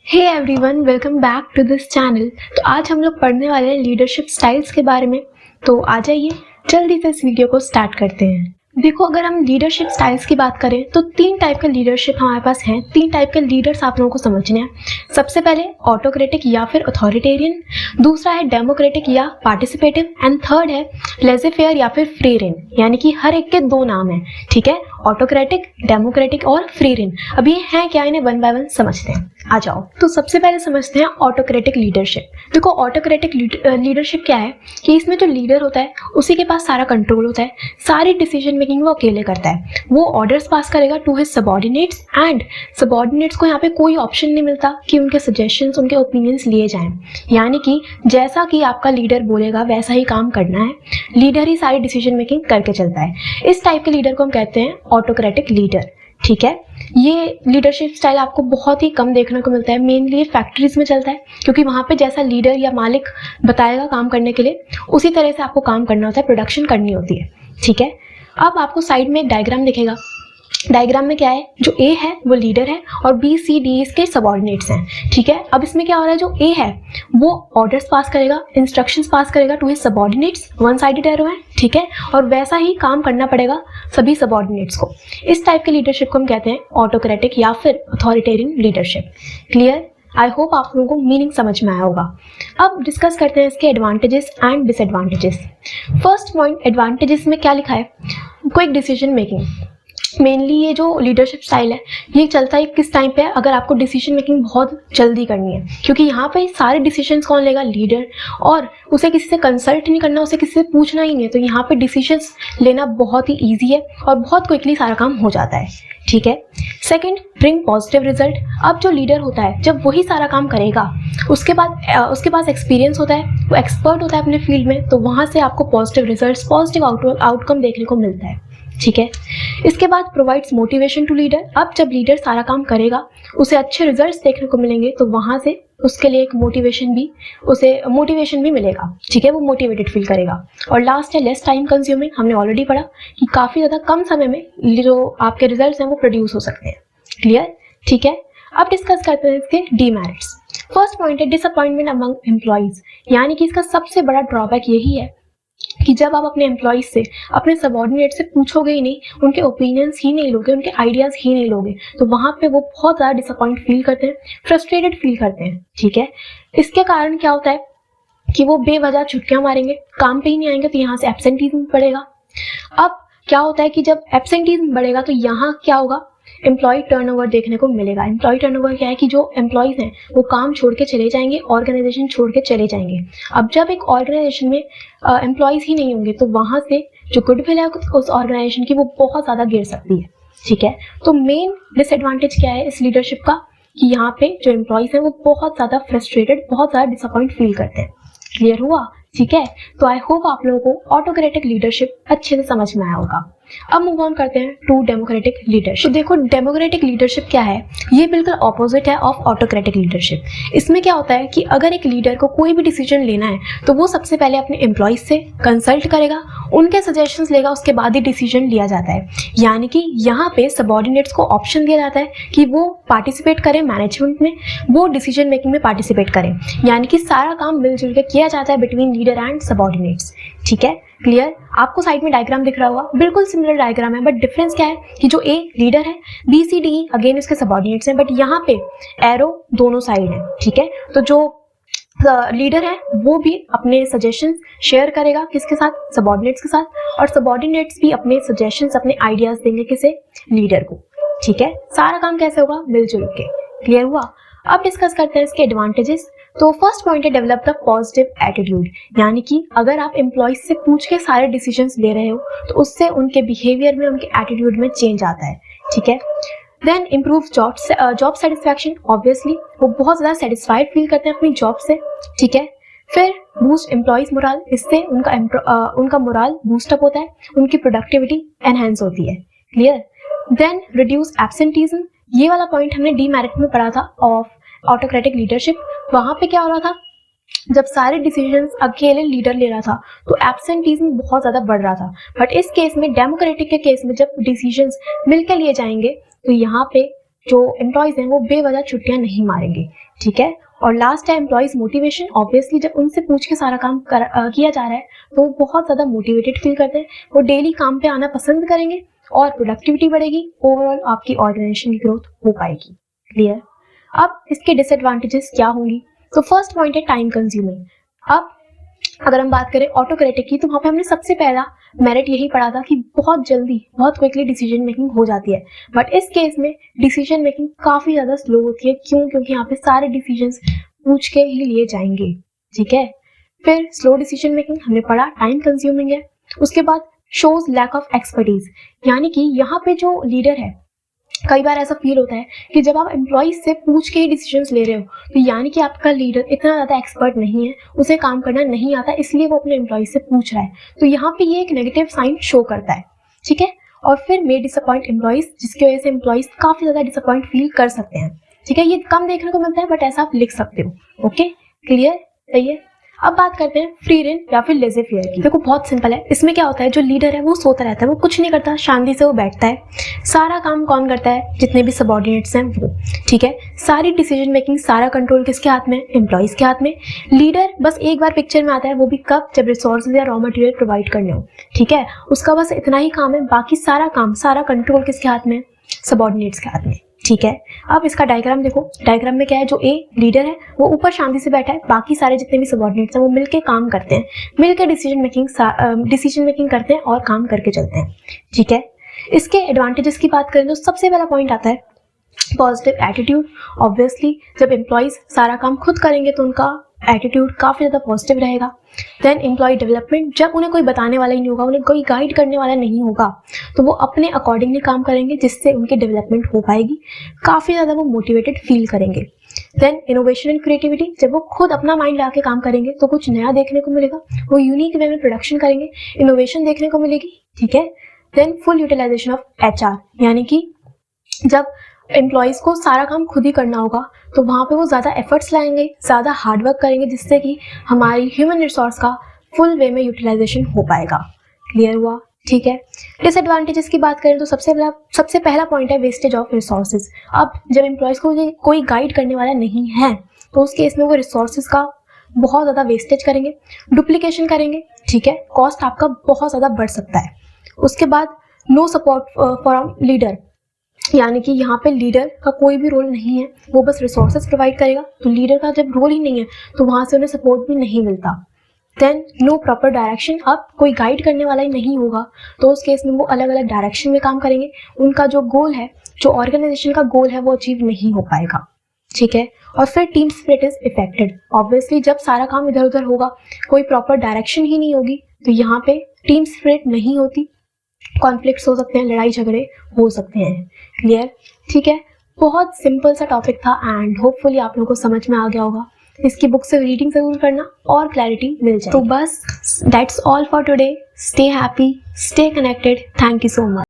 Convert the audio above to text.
Hey everyone, welcome back to this channel. तो आज हम लोग पढ़ने वाले हैं लीडरशिप स्टाइल्स के बारे में। तो आ जाइए जल्दी से इस वीडियो को स्टार्ट करते हैं। देखो, अगर हम लीडरशिप स्टाइल्स की बात करें तो तीन टाइप का लीडरशिप हमारे पास हैं। तीन टाइप के लीडर्स आप लोगों को समझने हैं। सबसे पहले ऑटोक्रेटिक या फिर अथॉरिटेरियन, दूसरा है डेमोक्रेटिक या पार्टिसिपेटिव, एंड थर्ड है लेज़े फेयर या फिर फ्री रेन। यानी कि हर एक के दो नाम हैं, ठीक है, ऑटोक्रेटिक, डेमोक्रेटिक और फ्री रेन। अब ये हैं क्या, इन्हें वन बाय वन समझते हैं। आ जाओ। तो सबसे पहले समझते हैं ऑटोक्रेटिक लीडरशिप। देखो, ऑटोक्रेटिक लीडरशिप क्या है कि इसमें जो लीडर होता है उसी के पास सारा कंट्रोल होता है, सारी डिसीजन मेकिंग वो अकेले करता है। वो ऑर्डर्स पास करेगा to his subordinates, and subordinates को यहाँ पे कोई ऑप्शन नहीं मिलता कि उनके सजेशंस, उनके ओपिनियंस लिए जाएं। यानी कि जैसा कि आपका लीडर बोलेगा वैसा ही काम करना है। लीडर ही सारी डिसीजन मेकिंग करके चलता है। इस टाइप के लीडर को हम कहते हैं ऑटोक्रेटिक लीडर, ठीक है। ये लीडरशिप स्टाइल आपको बहुत ही कम देखने को मिलता है। मेनली फैक्ट्रीज में चलता है, क्योंकि वहां पे जैसा लीडर या मालिक बताएगा काम करने के लिए, उसी तरह से आपको काम करना होता है, प्रोडक्शन करनी होती है, ठीक है। अब आपको साइड में एक डायग्राम दिखेगा। डायग्राम में क्या है, जो ए है वो लीडर है और बी सी डी इसके सबऑर्डिनेट्स हैं, ठीक है। अब इसमें क्या हो रहा है, जो ए है वो ऑर्डर्स पास करेगा, इंस्ट्रक्शंस पास करेगा to his subordinates, one sided arrow है, ठीक है, और वैसा ही काम करना पड़ेगा सभी सबऑर्डिनेट्स को। इस टाइप के लीडरशिप को हम कहते हैं ऑटोक्रेटिक या फिर authoritarian leadership. Clear? I hope आप लोगों को मीनिंग समझ में आया होगा। अब डिस्कस करते हैं इसके advantages and disadvantages. First point, advantages में क्या लिखा है, क्विक डिसीजन मेकिंग। मेनली ये जो लीडरशिप स्टाइल है ये चलता है किस टाइम पे है, अगर आपको डिसीजन मेकिंग बहुत जल्दी करनी है, क्योंकि यहाँ पे सारे डिसीजंस कौन लेगा, लीडर, और उसे किसी से कंसल्ट नहीं करना, उसे किसी से पूछना ही नहीं है। तो यहाँ पे डिसीजंस लेना बहुत ही ईजी है और बहुत क्विकली सारा काम हो जाता है, ठीक है। Second, bring positive result. अब जो लीडर होता है जब वही सारा काम करेगा, उसके उसके पास एक्सपीरियंस होता है, वो एक्सपर्ट होता है अपने फील्ड में, तो वहाँ से आपको पॉजिटिव रिजल्ट, पॉजिटिव आउटकम देखने को मिलता है, ठीक है। इसके बाद प्रोवाइड्स मोटिवेशन टू लीडर। अब जब लीडर सारा काम करेगा उसे अच्छे रिजल्ट्स देखने को मिलेंगे, तो वहां से उसके लिए एक उसे मोटिवेशन भी मिलेगा, ठीक है, वो मोटिवेटेड फील करेगा। और लास्ट है लेस टाइम कंज्यूमिंग। हमने ऑलरेडी पढ़ा कि काफी ज्यादा कम समय में जो आपके रिजल्ट्स हैं वो प्रोड्यूस हो सकते हैं। क्लियर? ठीक है। अब डिस्कस करते हैं इसके डीमेरिट्स। फर्स्ट पॉइंट है डिसअपॉइंटमेंट अमंग एम्प्लॉइज। यानी कि इसका सबसे बड़ा ड्रॉबैक यही है कि जब आप अपने एम्प्लॉइज से, अपने सबऑर्डिनेट से पूछोगे ही नहीं, उनके ओपिनियंस ही नहीं लोगे, उनके आइडियाज ही नहीं लोगे, तो वहां पे वो बहुत ज्यादा डिसअपॉइंट फील करते हैं, फ्रस्ट्रेटेड फील करते हैं, ठीक है। इसके कारण क्या होता है कि वो बेवजह छुट्टियां मारेंगे, काम पे ही नहीं आएंगे, तो यहाँ से एब्सेंटीज्म बढ़ेगा। अब क्या होता है कि जब एब्सेंटीज्म बढ़ेगा तो यहाँ क्या होगा, एम्प्लॉय टर्नओवर देखने को मिलेगा। एम्प्लॉय टर्नओवर क्या है कि जो एम्प्लॉयज हैं वो काम छोड़ के चले जाएंगे, ऑर्गेनाइजेशन छोड़ के चले जाएंगे। अब जब एक ऑर्गेनाइजेशन में एम्प्लॉयज ही नहीं होंगे तो वहां से जो गुडविल है उस ऑर्गेनाइजेशन की वो बहुत ज्यादा गिर सकती है, ठीक है। तो मेन डिसएडवांटेज क्या है इस लीडरशिप का कि यहाँ पे जो एम्प्लॉयज हैं वो बहुत ज्यादा फ्रस्ट्रेटेड, बहुत ज्यादा डिसअपॉइंट फील करते हैं। क्लियर हुआ? ठीक है। तो आई होप आप लोगों को ऑटोक्रेटिक लीडरशिप अच्छे से समझ में आया होगा। अब मूव ऑन करते हैं टू डेमोक्रेटिक लीडरशिप। तो देखो, डेमोक्रेटिक लीडरशिप क्या है, ये बिल्कुल ऑपोजिट है ऑफ ऑटोक्रेटिक लीडरशिप। इसमें क्या होता है कि अगर एक लीडर को कोई भी डिसीजन लेना है तो वो सबसे पहले अपने एम्प्लॉइज से कंसल्ट करेगा, उनके सजेशंस लेगा, उसके बाद ही डिसीजन लिया जाता है। यानी कि यहाँ पे सबऑर्डिनेट्स को ऑप्शन दिया जाता है कि वो पार्टिसिपेट करें मैनेजमेंट में, वो डिसीजन मेकिंग में पार्टिसिपेट करें। यानी कि सारा काम मिलजुल के किया जाता है बिटवीन लीडर एंड सबऑर्डिनेट्स, ठीक है। क्लियर? आपको साइड में डायग्राम दिख रहा होगा, बिल्कुल सिमिलर डायग्राम है, बट डिफरेंस क्या है कि जो ए लीडर है, बी सी डी अगेन इसके सबऑर्डिनेट्स हैं, बट यहाँ पे एरो दोनों साइड है, ठीक है। तो जो लीडर है वो भी अपने सजेशंस शेयर करेगा किसके साथ, सबऑर्डिनेट्स के साथ, और सबऑर्डिनेट्स भी अपने सजेशंस, अपने आइडियाज देंगे किसे, लीडर को, ठीक है। सारा काम कैसे होगा, मिलजुल के। क्लियर हुआ? अब डिस्कस करते हैं इसके एडवांटेजेस। तो फर्स्ट पॉइंट है डेवलप द पॉजिटिव एटीट्यूड। यानी कि अगर आप एम्प्लॉइज से पूछ के सारे डिसीजंस ले रहे हो तो उससे उनके बिहेवियर में, उनके एटीट्यूड में चेंज आता है, ठीक है। Then improve job satisfaction. Obviously वो बहुत ज्यादा सेटिस्फाइड फील करते हैं अपनी जॉब से, ठीक है। फिर बूस्ट एम्प्लॉइज मोराल। इससे उनका मोराल बूस्टअप होता है, उनकी प्रोडक्टिविटी एनहेंस होती है। क्लियर? Then reduce absenteeism. ये वाला पॉइंट हमने डीमेरिट में पढ़ा था ऑफ ऑटोक्रेटिक लीडरशिप। वहां पे क्या हो रहा था, जब सारे डिसीजंस अकेले लीडर ले रहा था तो एब्सेंटीज्म बहुत ज्यादा बढ़ रहा था। बट इस केस में, डेमोक्रेटिक के केस में, जब डिसीजंस मिलकर लिए जाएंगे तो यहाँ पे जो एम्प्लॉयज हैं वो बेवजह छुट्टियां नहीं मारेंगे, ठीक है। और लास्ट है एम्प्लॉयज मोटिवेशन। ऑब्वियसली जब उनसे पूछ के सारा काम किया जा रहा है तो वो बहुत ज़्यादा मोटिवेटेड फील करते हैं, वो डेली काम पे आना पसंद करेंगे और प्रोडक्टिविटी बढ़ेगी, ओवरऑल आपकी ऑर्गेनाइजेशन की ग्रोथ हो पाएगी। क्लियर। अब इसके डिसएडवांटेजेस क्या होंगी? तो फर्स्ट पॉइंट है टाइम कंज्यूमिंग। अब अगर हम बात करें ऑटोक्रेटिक की, तो वहाँ पे हमने सबसे पहला मेरिट यही पढ़ा था कि बहुत जल्दी बहुत क्विकली डिसीजन मेकिंग हो जाती है, बट इस केस में डिसीजन मेकिंग काफ़ी ज़्यादा स्लो होती है। क्यों? क्योंकि यहाँ पे सारे डिसीजंस पूछ के ही लिए जाएंगे, ठीक है। फिर स्लो डिसीजन मेकिंग हमने पढ़ा, टाइम कंज्यूमिंग है। उसके बाद शोज लैक ऑफ एक्सपर्टीज, यानी कि यहाँ पे जो लीडर है, कई बार ऐसा फील होता है कि जब आप एम्प्लॉइज से पूछ के ही डिसीजंस ले रहे हो तो यानी कि आपका लीडर इतना ज़्यादा एक्सपर्ट नहीं है, उसे काम करना नहीं आता, इसलिए वो अपने एम्प्लॉइज से पूछ रहा है। तो यहाँ पे ये एक नेगेटिव साइन शो करता है, ठीक है। और फिर मे डिसअपॉइंट एम्प्लॉइज, जिसकी वजह से एम्प्लॉइज काफ़ी ज़्यादा डिसअपॉइंट फील कर सकते हैं, ठीक है। ये कम देखने को मिलता है बट ऐसा आप लिख सकते हो। ओके, क्लियर, सही है। अब बात करते हैं फ्री रेन या फिर लेज़र फेयर की। देखो बहुत सिंपल है। इसमें क्या होता है, जो लीडर है वो सोता रहता है, वो कुछ नहीं करता, शांति से वो बैठता है। सारा काम कौन करता है? जितने भी सबऑर्डिनेट्स हैं वो, ठीक है। सारी डिसीजन मेकिंग, सारा कंट्रोल किसके हाथ में? एम्प्लॉइज के हाथ में। लीडर बस एक बार पिक्चर में आता है, वो भी कब? जब रिसोर्सेज या रॉ मटेरियल प्रोवाइड करने हो, ठीक है। उसका बस इतना ही काम है, बाकी सारा काम, सारा कंट्रोल किसके हाथ में? सबऑर्डिनेट्स के हाथ में, ठीक है। अब इसका डायग्राम देखो। डायग्राम में क्या है, जो ए लीडर है वो ऊपर शांति से बैठा है, बाकी सारे जितने भी सबऑर्डिनेट्स हैं वो मिलके काम करते हैं, मिलकर डिसीजन मेकिंग करते हैं और काम करके चलते हैं, ठीक है। इसके एडवांटेजेस की बात करें तो सबसे पहला पॉइंट आता है पॉजिटिव एटीट्यूड। ऑब्वियसली जब एम्प्लॉइज सारा काम खुद करेंगे तो उनका एटीट्यूड काफ़ी ज़्यादा पॉजिटिव रहेगा। देन एम्प्लॉय डेवलपमेंट, जब उन्हें कोई बताने वाला ही नहीं होगा, उन्हें कोई गाइड करने वाला नहीं होगा, तो वो अपने अकॉर्डिंगली काम करेंगे, जिससे उनकी डेवलपमेंट हो पाएगी, काफ़ी ज़्यादा वो मोटिवेटेड फील करेंगे। देन इनोवेशन एंड क्रिएटिविटी, जब वो खुद अपना माइंड लगा के काम करेंगे तो कुछ नया देखने को मिलेगा, वो यूनिक वे में प्रोडक्शन करेंगे, इनोवेशन देखने को मिलेगी, ठीक है। Then full utilisation of HR, यानी कि जब एम्प्लॉयज़ को सारा काम खुद ही करना होगा तो वहाँ पे वो ज़्यादा एफर्ट्स लाएंगे, ज़्यादा हार्डवर्क करेंगे, जिससे कि हमारी ह्यूमन रिसोर्स का फुल वे में यूटिलाइजेशन हो पाएगा। क्लियर हुआ, ठीक है। डिसएडवांटेजेस की बात करें तो सबसे पहला पॉइंट है वेस्टेज ऑफ रिसोर्सेज। अब जब एम्प्लॉयज़ को कोई गाइड करने वाला नहीं है तो उस केस में वो रिसोर्सेज का बहुत ज़्यादा वेस्टेज करेंगे, डुप्लीकेशन करेंगे, ठीक है। कॉस्ट आपका बहुत ज़्यादा बढ़ सकता है। उसके बाद नो सपोर्ट फ्रॉम लीडर, यानी कि यहाँ पे लीडर का कोई भी रोल नहीं है, वो बस रिसोर्सेज प्रोवाइड करेगा। तो लीडर का जब रोल ही नहीं है तो वहाँ से उन्हें सपोर्ट भी नहीं मिलता। देन नो प्रॉपर डायरेक्शन, अब कोई गाइड करने वाला ही नहीं होगा तो उस केस में वो अलग अलग डायरेक्शन में काम करेंगे, उनका जो गोल है, जो ऑर्गेनाइजेशन का गोल है, वो अचीव नहीं हो पाएगा, ठीक है। और फिर team spirit is affected. Obviously जब सारा काम इधर उधर होगा, कोई प्रॉपर डायरेक्शन ही नहीं होगी, तो यहाँ पे टीम स्पिरिट नहीं होती, कॉन्फ्लिक्ट्स हो सकते हैं, लड़ाई झगड़े हो सकते हैं। क्लियर, ठीक है। बहुत सिंपल सा टॉपिक था एंड होपफुली आप लोगों को समझ में आ गया होगा। इसकी बुक से रीडिंग जरूर करना और क्लैरिटी मिल जाए। तो बस that's all for today. Stay happy, stay connected. Thank you so much.